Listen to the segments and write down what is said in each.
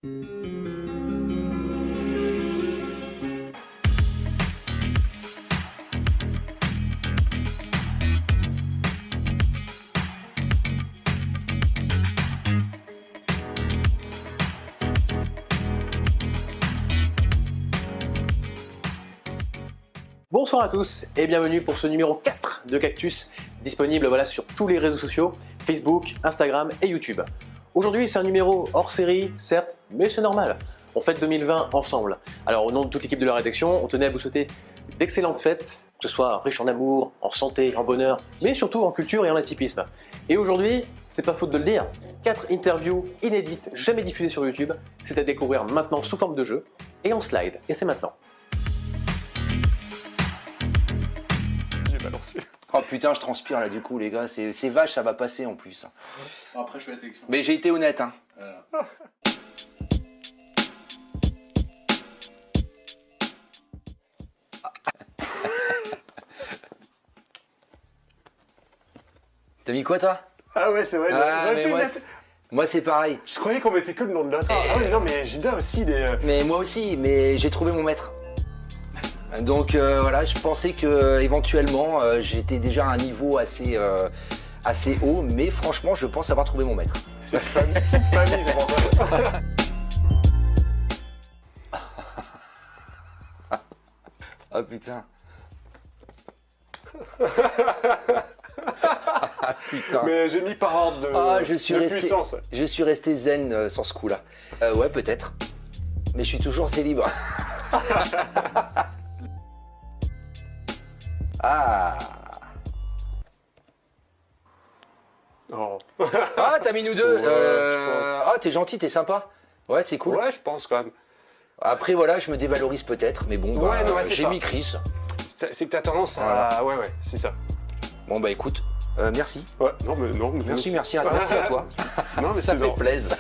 Bonsoir à tous et bienvenue pour ce numéro 4 de Cactus, disponible sur tous les réseaux sociaux, Facebook, Instagram et YouTube. Aujourd'hui c'est un numéro hors série, certes, mais c'est normal. On fête 2020 ensemble. Alors au nom de toute l'équipe de la rédaction, on tenait à vous souhaiter d'excellentes fêtes, que ce soit riche en amour, en santé, en bonheur, mais surtout en culture et en atypisme. Et aujourd'hui, c'est pas faute de le dire, 4 interviews inédites, jamais diffusées sur YouTube, c'est à découvrir maintenant sous forme de jeu et en slide, et c'est maintenant. Oh putain, je transpire là du coup les gars, c'est vache, ça va passer en plus. Après je fais la sélection. Mais j'ai été honnête hein. T'as mis quoi toi? Ah ouais, c'est vrai. Mais moi c'est pareil. Je croyais qu'on mettait que le nom de l'autre. Ah oui, non, mais Gilda aussi, il est... Mais moi aussi, mais j'ai trouvé mon maître. Donc voilà, je pensais que éventuellement j'étais déjà à un niveau assez haut, mais franchement je pense avoir trouvé mon maître. C'est une famille, c'est pour ça. Ah putain. Ah putain. Mais j'ai mis par ordre de, puissance. Je suis resté zen sur ce coup-là. Ouais, peut-être. Mais je suis toujours célibre. Ah. Oh. Ah, t'as mis nous deux. Ouais, je pense. Ah, t'es gentil, t'es sympa. Ouais, c'est cool. Ouais, je pense quand même. Après, voilà, je me dévalorise peut-être, mais bon, Ouais, non, c'est j'ai ça. mis Chris. C'est que t'as tendance à... Voilà. Ouais, c'est ça. Bon, bah écoute, merci. Ouais, non, mais non. Merci à toi. Non, mais Ça c'est fait bon. plaisir.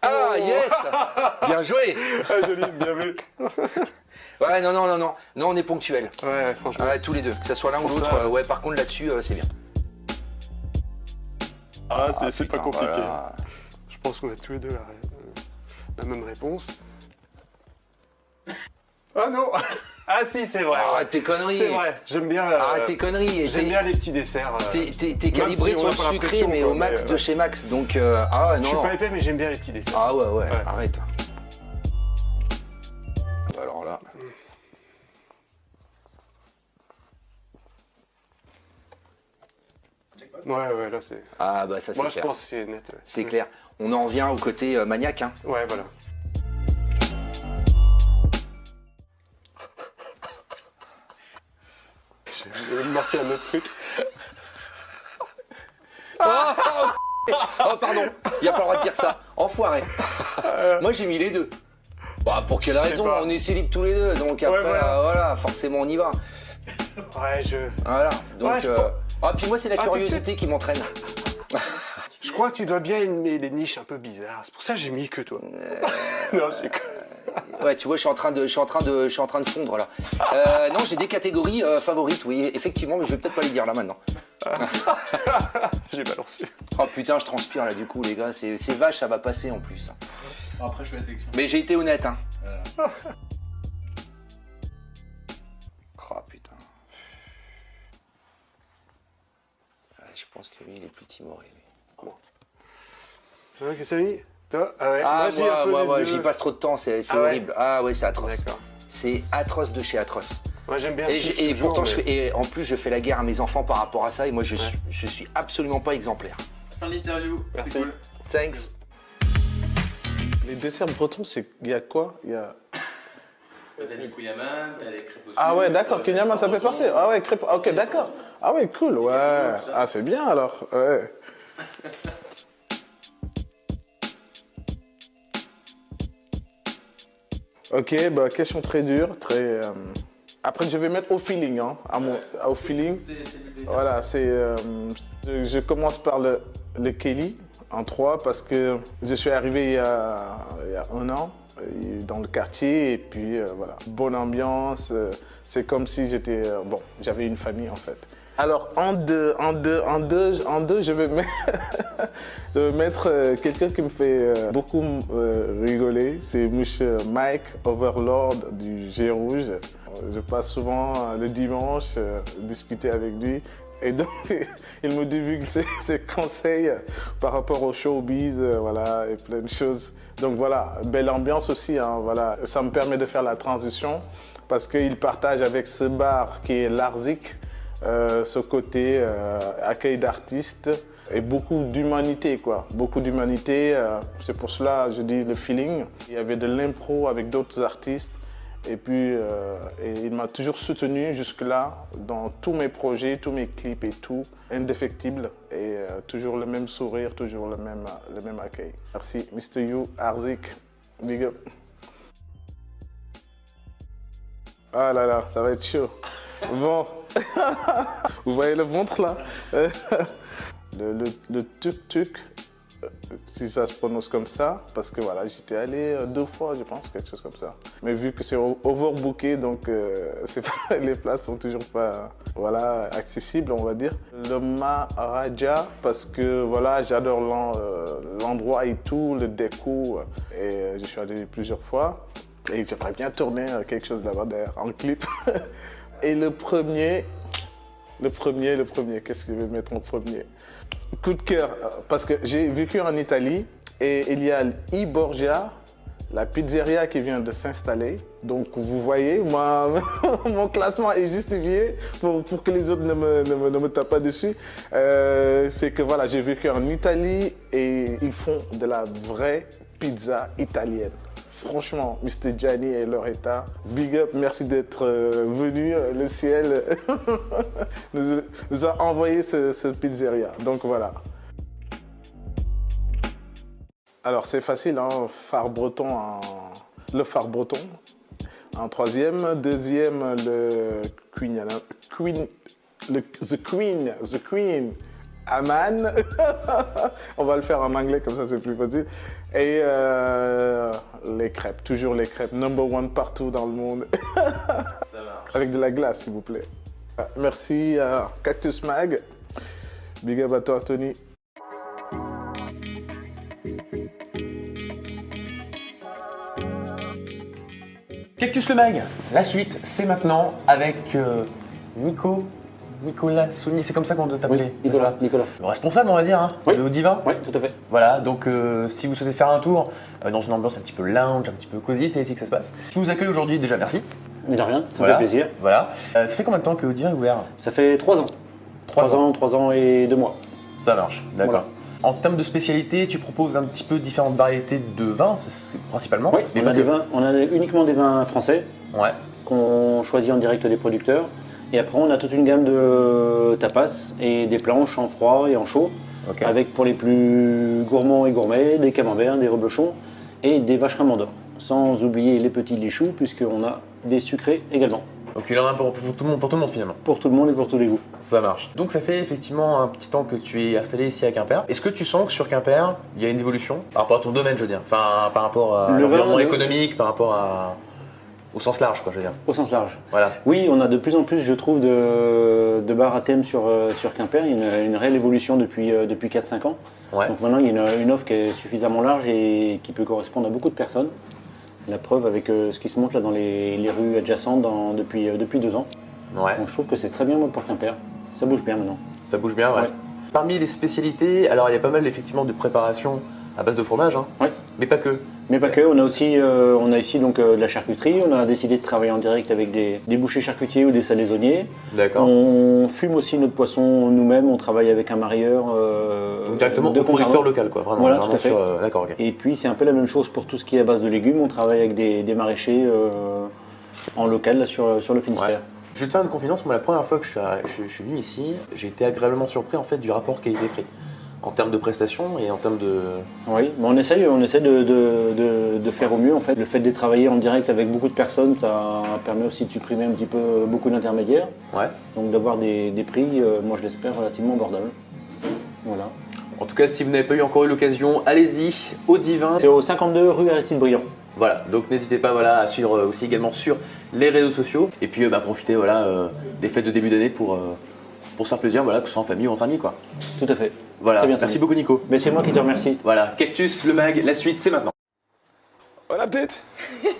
Ah, yes. Bien joué. Ah, joli, bien vu. Ouais, non, on est ponctuel. Ouais, franchement. Ouais, tous les deux, que ce soit l'un C'est ou pour l'autre. ça. Ouais, par contre, là-dessus, c'est bien. Ah, c'est pas putain, compliqué. voilà. Je pense qu'on a tous les deux la même réponse. Ah non. Ah si, c'est vrai. Arrête tes conneries. C'est vrai, j'aime bien... Arrête tes conneries. J'aime bien les petits desserts. T'es même calibré si on sur a le pas la sucré, pression, mais quoi, au max mais, de chez Max. Donc, ah Je non. suis pas épais, mais j'aime bien les petits desserts. Ah ouais, Ouais. arrête. Alors là. Ouais, là c'est... Ah bah ça c'est Moi je clair. pense que c'est net. Ouais. C'est clair. On en vient au côté maniaque. Hein. Ouais, voilà. J'ai marqué un autre truc. Oh pardon, il n'y a pas le droit de dire ça. Enfoiré. Moi j'ai mis les deux. Bah, pour quelle Je sais raison? pas. On est célibes tous les deux, donc après, voilà. forcément on y va. Ouais, Voilà, donc... Ouais, je pense- Ah, puis moi c'est la Ah, curiosité qui m'entraîne. Je crois que tu dois bien aimer les niches un peu bizarres. C'est pour ça que j'ai mis que toi. Non, c'est Ouais, tu vois, je suis en train de fondre là. Non, j'ai des catégories favorites, oui, effectivement, mais je vais peut-être pas les dire là maintenant. J'ai balancé. Oh putain, je transpire là du coup, les gars, c'est vache, ça va passer en plus. Après je fais la sélection. Mais j'ai été honnête, hein. Oh putain. Ouais, je pense que lui, il est plus timoré. Lui. Ouais, qu'est-ce que ça mis? Toi? Ah ouais. Ah, j'ai un peu les moi, deux. j'y passe trop de temps, c'est Ah ouais. horrible. Ah ouais, c'est atroce. D'accord. C'est atroce de chez atroce. Moi j'aime bien Et, Swift et toujours, pourtant, mais- et en plus, je fais la guerre à mes enfants par rapport à ça, et moi, je suis absolument pas exemplaire. Fin de l'interview, Merci. c'est cool. Thanks. Les desserts bretons, il y a quoi? T'as les kouyaman, t'as les crêpes au Ah ouais, sucre, d'accord, Kenyaman, ça fait passer. Ah ouais, crêpes. Ok, d'accord. Ah ouais, cool, ouais. Ah, c'est bien alors. Ouais. Ok, bah, question très dure, très. Après, je vais mettre au feeling, hein, au feeling. C'est le délire. Voilà, c'est. Je commence par le Kelly. En 3 parce que je suis arrivé il y a 1 an dans le quartier et puis voilà, bonne ambiance. C'est comme si j'étais, bon, j'avais une famille en fait. Alors en deux, je vais mettre, je vais mettre quelqu'un qui me fait beaucoup rigoler. C'est monsieur Mike Overlord du G Rouge. Je passe souvent le dimanche discuter avec lui. Et donc, il me divulgue ses conseils par rapport au showbiz, voilà, et plein de choses. Donc voilà, belle ambiance aussi, hein, voilà. Ça me permet de faire la transition parce qu'il partage avec ce bar qui est l'Arzik, ce côté accueil d'artistes et beaucoup d'humanité, quoi. Beaucoup d'humanité, c'est pour cela que je dis le feeling. Il y avait de l'impro avec d'autres artistes. Et puis, et il m'a toujours soutenu jusque-là dans tous mes projets, tous mes clips et tout, indéfectible. Et toujours le même sourire, toujours le même accueil. Merci, Mr. You, Arzik, big up. Ah là là, ça va être chaud. Bon, vous voyez le ventre là? Le tuk-tuk. Si ça se prononce comme ça, parce que voilà, j'étais allé 2 fois, je pense, quelque chose comme ça. Mais vu que c'est overbooké, donc les places sont toujours pas voilà, accessibles, on va dire. Le Maharaja, parce que voilà, j'adore l'endroit et tout, le déco, et je suis allé plusieurs fois. Et j'aimerais bien tourner quelque chose là-bas d'ailleurs, en clip. Et le premier, qu'est-ce que je vais mettre en premier? Coup de cœur, parce que j'ai vécu en Italie et il y a I Borgia, la pizzeria qui vient de s'installer. Donc vous voyez, mon classement est justifié pour que les autres ne me tapent pas dessus. C'est que voilà, j'ai vécu en Italie et ils font de la vraie pizza italienne. Franchement, Mr. Gianni et Loretta, big up, merci d'être venu. Le ciel nous a envoyé cette pizzeria. Donc voilà. Alors c'est facile, hein, le phare breton en 3e. 2e, The Queen, Aman. On va le faire en anglais, comme ça c'est plus facile. Et les crêpes, toujours les crêpes, #1 partout dans le monde. Ça va. Avec de la glace, s'il vous plaît. Merci à Cactus Mag. Big up à toi, Tony. Cactus le Mag, la suite, c'est maintenant avec Nicolas Souni, c'est comme ça qu'on doit t'appeler? Oui, Nicolas. Le responsable, on va dire, hein, Oui. de Diva. Oui, tout à fait. Voilà, donc si vous souhaitez faire un tour dans une ambiance un petit peu lounge, un petit peu cosy, c'est ici que ça se passe. Je vous accueille aujourd'hui, déjà merci. Mais de rien, ça Voilà. me fait plaisir. Voilà. Ça fait combien de temps que Diva est ouvert? Ça fait 3 ans. 3 ans et 2 mois. Ça marche, d'accord. Voilà. En termes de spécialité, tu proposes un petit peu différentes variétés de vins, c'est principalement. Oui, Mais on pas a, que. on a uniquement des vins français Ouais. qu'on choisit en direct des producteurs. Et après, on a toute une gamme de tapas et des planches en froid et en chaud. Ok. Avec pour les plus gourmands et gourmets, des camemberts, des reblochons et des vacherins d'or. Sans oublier les petits lichous, puisqu'on a des sucrés également. Donc il en a pour tout le monde finalement. Pour tout le monde et pour tous les goûts. Ça marche. Donc ça fait effectivement un petit temps que tu es installé ici à Quimper. Est-ce que tu sens que sur Quimper, il y a une évolution par rapport à ton domaine, je veux dire? Enfin, par rapport à l'environnement économique, par rapport au sens large, quoi, je veux dire. Au sens large. Voilà. Oui, on a de plus en plus, je trouve, de bars à thème sur Quimper. Il y a une réelle évolution depuis 4-5 ans. Ouais. Donc maintenant, il y a une offre qui est suffisamment large et qui peut correspondre à beaucoup de personnes. La preuve avec ce qui se monte là dans les rues adjacentes depuis 2 ans. Ouais. Donc je trouve que c'est très bien pour Quimper. Ça bouge bien maintenant. Ça bouge bien, ouais. Ouais. Parmi les spécialités, alors il y a pas mal effectivement de préparation à base de fromage, hein. Ouais. Mais pas que. Mais pas que, on a ici donc de la charcuterie. On a décidé de travailler en direct avec des bouchers charcutiers ou des salaisonniers. D'accord. On fume aussi notre poisson nous-mêmes. On travaille avec un marieur. Donc directement de au producteur Concarneau. local, quoi. Vraiment, Voilà, vraiment tout à fait. D'accord, ok. Et puis c'est un peu la même chose pour tout ce qui est à base de légumes. On travaille avec des maraîchers en local là, sur le Finistère. Ouais. Je vais te faire une confidence. Moi, la première fois que je suis venu ici, j'ai été agréablement surpris en fait du rapport qualité-prix en termes de prestations et en termes de. Oui, mais on essaie de faire au mieux en fait. Le fait de travailler en direct avec beaucoup de personnes, ça permet aussi de supprimer un petit peu beaucoup d'intermédiaires. Ouais. Donc d'avoir des prix, moi je l'espère, relativement abordables. Voilà. En tout cas, si vous n'avez pas encore eu l'occasion, allez-y au Divin. C'est au 52 rue Aristide Briand. Voilà, donc n'hésitez pas voilà, à suivre aussi également sur les réseaux sociaux. Et puis profitez voilà, des fêtes de début d'année pour se faire plaisir, voilà, que ce soit en famille ou entre amis. Quoi. Tout à fait. Voilà, Très bien, merci beaucoup Nico. Mais c'est moi qui te remercie. Voilà, Cactus, le mag, la suite, c'est maintenant. Oh la petite,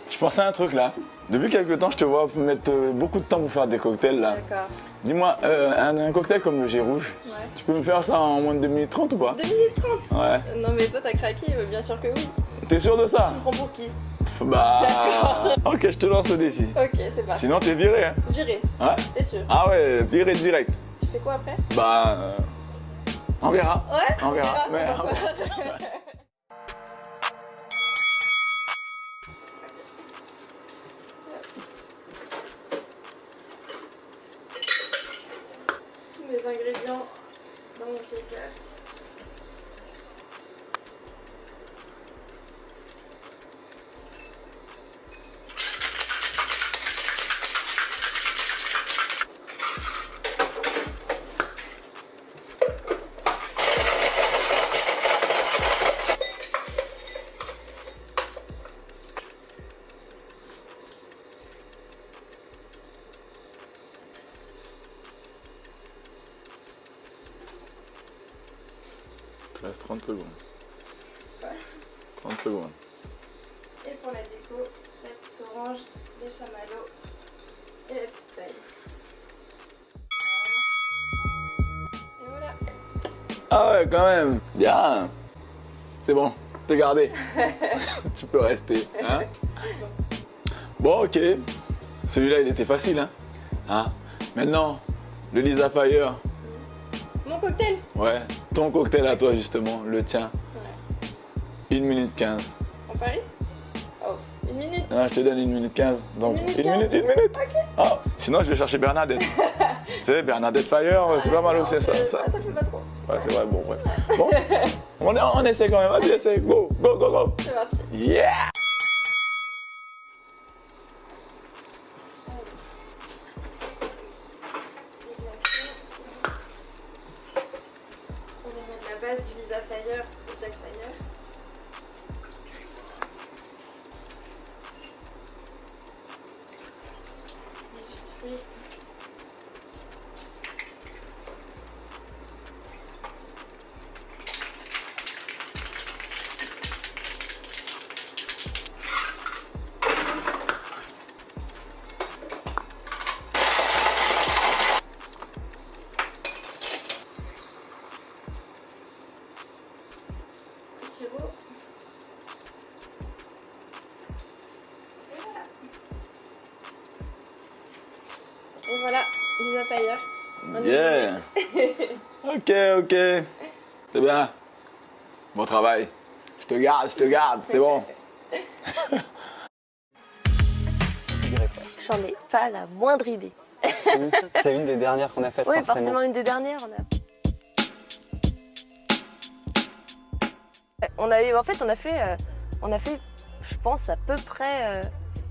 je pensais à un truc là. Depuis quelques temps, je te vois mettre beaucoup de temps pour faire des cocktails là. D'accord. Dis-moi, un cocktail comme le G rouge, Ouais. tu peux me faire ça en moins de 2 minutes 30 ou pas? 2 minutes 30. Ouais. Non mais toi t'as craqué, bien sûr que oui. T'es sûr de ça? Tu me prends pour qui? Bah. Ok, je te lance le défi. Ok, c'est parti. Sinon, t'es viré, hein? Viré. Ouais. T'es sûr? Ah ouais, viré direct. Tu fais quoi après? Bah. On verra. Ouais. On verra. On verra. Tous mes ingrédients dans mon shaker. Il reste 30 secondes. Ouais. 30 secondes. Et pour la déco, la petite orange, les chamallows et la petite paille. Voilà. Et voilà. Ah ouais, quand même. Bien. C'est bon, t'es gardé. Tu peux rester. Hein? Bon, ok. Celui-là, il était facile. Hein? Maintenant, le Lisa Fire. Mon cocktail. Ouais, ton cocktail à toi, justement, le tien. Ouais. 1 minute 15. On parie? Oh, 1 minute. Non, je te donne 1 minute 15. Donc, 1 minute 1 minute, 1 15. minute. Ok. Ah, sinon, je vais chercher Bernadette. Tu sais, Bernadette Fire, c'est pas mal aussi, ça. Ça le fait pas trop. Ouais, c'est vrai, bon, ouais. Bon, on essaie quand même. Vas-y, essaie. Go, go, go, go. C'est parti. Yeah! On va mettre la base du Lisa Fire au Jack Fire. Les jus de fruits. Sirop. Et voilà, Lisa Fire. En Yeah! Ok, ok. C'est bien. Bon travail. Je te garde, c'est bon. J'en ai pas la moindre idée. C'est une des dernières qu'on a faites, Oui, forcément. forcément une des dernières. On a fait, je pense, à peu près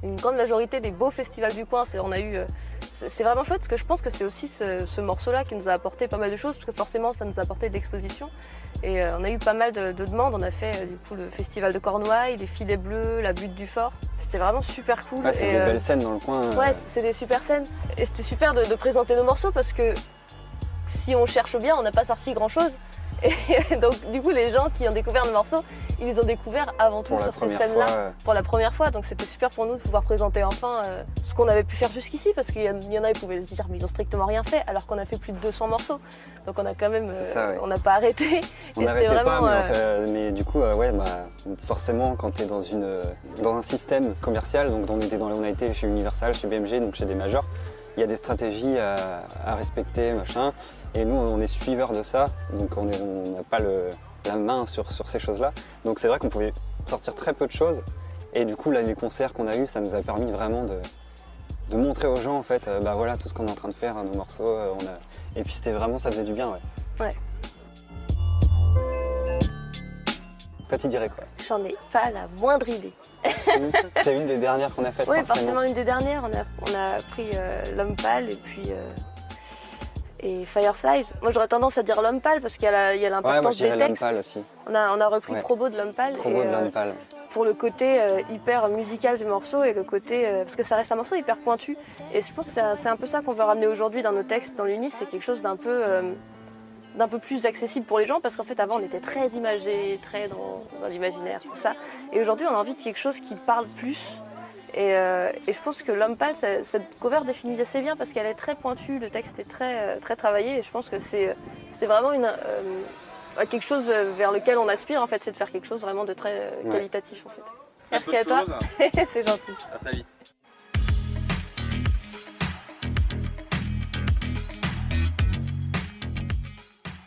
une grande majorité des beaux festivals du coin. C'est vraiment chouette parce que je pense que c'est aussi ce morceau-là qui nous a apporté pas mal de choses parce que forcément ça nous a apporté de l'exposition et on a eu pas mal de demandes. On a fait du coup le festival de Cornouailles, les Filets Bleus, la Butte du Fort. C'était vraiment super cool. Ouais, c'est Et, des belles scènes dans le coin. Ouais, c'est des super scènes. Et c'était super de présenter nos morceaux parce que si on cherche bien, on n'a pas sorti grand-chose. Et donc du coup, les gens qui ont découvert nos morceaux, ils les ont découverts avant tout Pour la sur ces première scènes-là fois, pour la première fois. Donc c'était super pour nous de pouvoir présenter enfin ce qu'on avait pu faire jusqu'ici parce qu'il y en a qui pouvaient se dire mais ils ont strictement rien fait alors qu'on a fait plus de 200 morceaux. Donc on a quand même, C'est ça, ouais. on n'a pas arrêté. On Et n'arrêtait c'était pas, vraiment, mais du coup, forcément, quand tu es dans un système commercial, donc on a été chez Universal, chez BMG, donc chez des majors, il y a des stratégies à respecter, machin, et nous, on est suiveurs de ça, donc on n'a pas la main sur ces choses-là. Donc c'est vrai qu'on pouvait sortir très peu de choses, et du coup, là, les concerts qu'on a eus, ça nous a permis vraiment de montrer aux gens, en fait, bah voilà, tout ce qu'on est en train de faire, nos morceaux, et puis c'était vraiment, ça faisait du bien, ouais. Ouais. Toi, tu dirais quoi? J'en ai pas la moindre idée. C'est une des dernières qu'on a faites, Oui, forcément. forcément une des dernières. On a pris l'homme pâle et Fireflies. Moi j'aurais tendance à dire L'Homme Pâle parce qu'il y a Ouais, moi l'importance je des dirais L'Homme textes. Pâle aussi. On a repris Ouais. Trop beau de L'Homme Pâle. Trop et, beau de L'Homme Pâle. pour le côté hyper musical du morceau et le côté parce que ça reste un morceau hyper pointu et je pense que c'est un peu ça qu'on veut ramener aujourd'hui dans nos textes, dans l'Unis, c'est quelque chose d'un peu plus accessible pour les gens parce qu'en fait avant on était très imagé, très dans l'imaginaire, tout ça, et aujourd'hui on a envie de quelque chose qui parle plus et je pense que L'Homme Pâle, cette cover définit assez bien parce qu'elle est très pointue, le texte est très travaillé et je pense que c'est vraiment quelque chose vers lequel on aspire en fait, c'est de faire quelque chose vraiment de très qualitatif en fait. Merci à toi, c'est gentil. À très vite.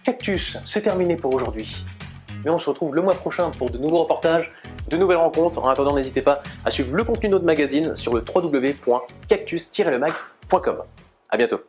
Cactus, c'est terminé pour aujourd'hui. Mais on se retrouve le mois prochain pour de nouveaux reportages, de nouvelles rencontres. En attendant, n'hésitez pas à suivre le contenu de notre magazine sur le www.cactus-lemag.com. À bientôt.